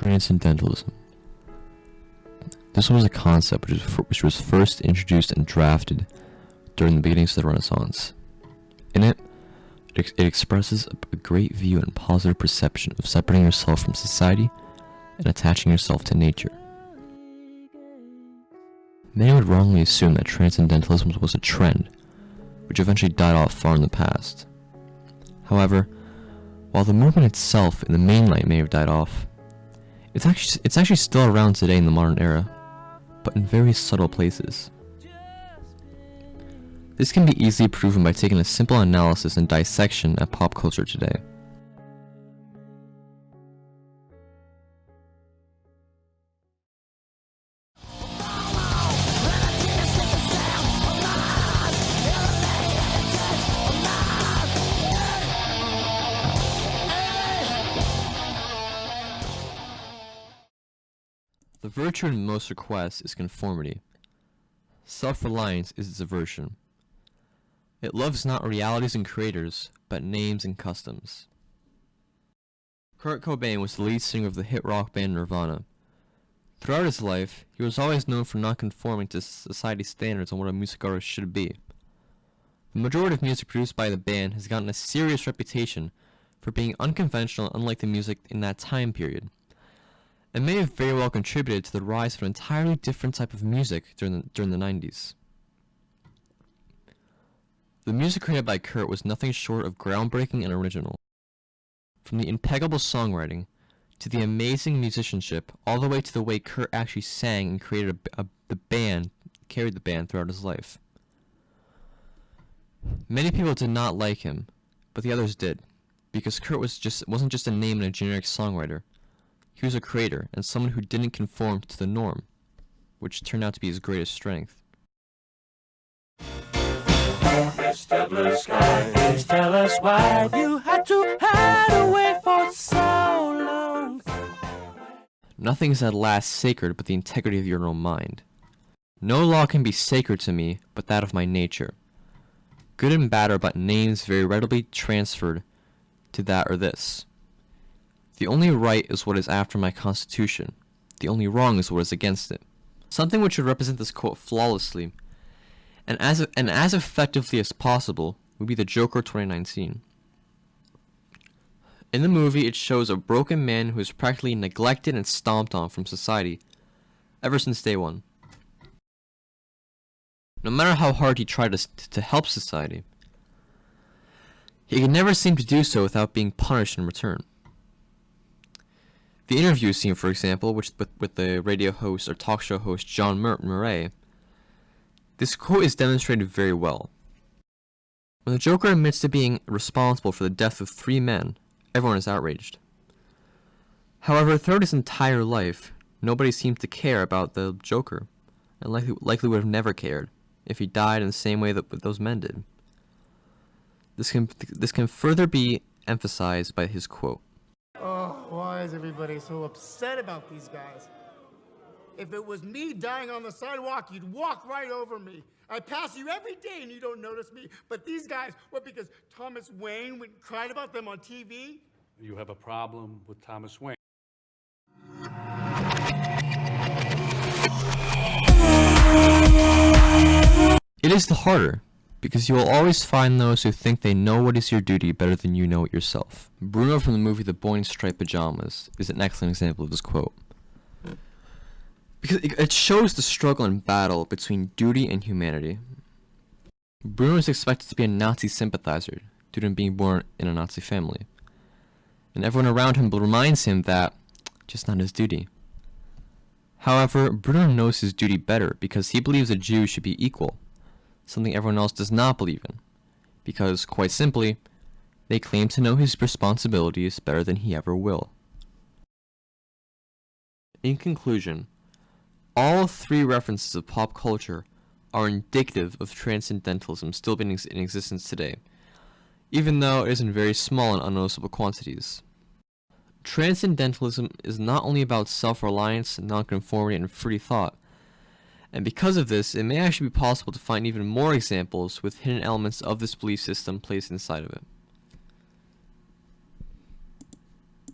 Transcendentalism. This was a concept which was first introduced and drafted during the beginnings of the Renaissance. In it expresses a great view and positive perception of separating yourself from society and attaching yourself to nature. Many would wrongly assume that transcendentalism was a trend, which eventually died off far in the past. However, while the movement itself in the main light may have died off, it's actually still around today in the modern era, but in very subtle places. This can be easily proven by taking a simple analysis and dissection at pop culture today. The virtue in most requests is conformity. Self-reliance is its aversion. It loves not realities and creators, but names and customs. Kurt Cobain was the lead singer of the hit rock band Nirvana. Throughout his life, he was always known for not conforming to society's standards on what a music artist should be. The majority of music produced by the band has gotten a serious reputation for being unconventional, unlike the music in that time period, and may have very well contributed to the rise of an entirely different type of music during the 90s. The music created by Kurt was nothing short of groundbreaking and original. From the impeccable songwriting, to the amazing musicianship, all the way to the way Kurt actually sang and created carried the band throughout his life. Many people did not like him, but the others did, because Kurt wasn't just a name and a generic songwriter. He was a creator, and someone who didn't conform to the norm, which turned out to be his greatest strength. Mr. Blue Sky, please tell us why you had to hide away for so long. Nothing is at last sacred but the integrity of your own mind. No law can be sacred to me but that of my nature. Good and bad are but names very readily transferred to that or this. The only right is what is after my constitution. The only wrong is what is against it. Something which would represent this quote flawlessly and as effectively as possible would be the Joker 2019. In the movie, it shows a broken man who is practically neglected and stomped on from society ever since day one. No matter how hard he tried to help society, he could never seem to do so without being punished in return. The interview scene, for example, with the radio host or talk show host John Murray, this quote is demonstrated very well. When the Joker admits to being responsible for the death of 3 men, everyone is outraged. However, throughout his entire life, nobody seemed to care about the Joker, and likely would have never cared if he died in the same way that those men did. This can further be emphasized by his quote. Oh, why is everybody so upset about these guys? If it was me dying on the sidewalk, you'd walk right over me. I pass you every day and you don't notice me. But these guys, what, because Thomas Wayne cried about them on TV? You have a problem with Thomas Wayne. It is the harder, because you will always find those who think they know what is your duty better than you know it yourself. Bruno from the movie The Boy in Striped Pajamas is an excellent example of this quote. Because it shows the struggle and battle between duty and humanity. Bruno is expected to be a Nazi sympathizer due to him being born in a Nazi family. And everyone around him reminds him that just not his duty. However, Bruno knows his duty better because he believes a Jew should be equal, something everyone else does not believe in, because, quite simply, they claim to know his responsibilities better than he ever will. In conclusion, all 3 references of pop culture are indicative of transcendentalism still being in existence today, even though it is in very small and unnoticeable quantities. Transcendentalism is not only about self-reliance, nonconformity, and free thought, and because of this, it may actually be possible to find even more examples with hidden elements of this belief system placed inside of it.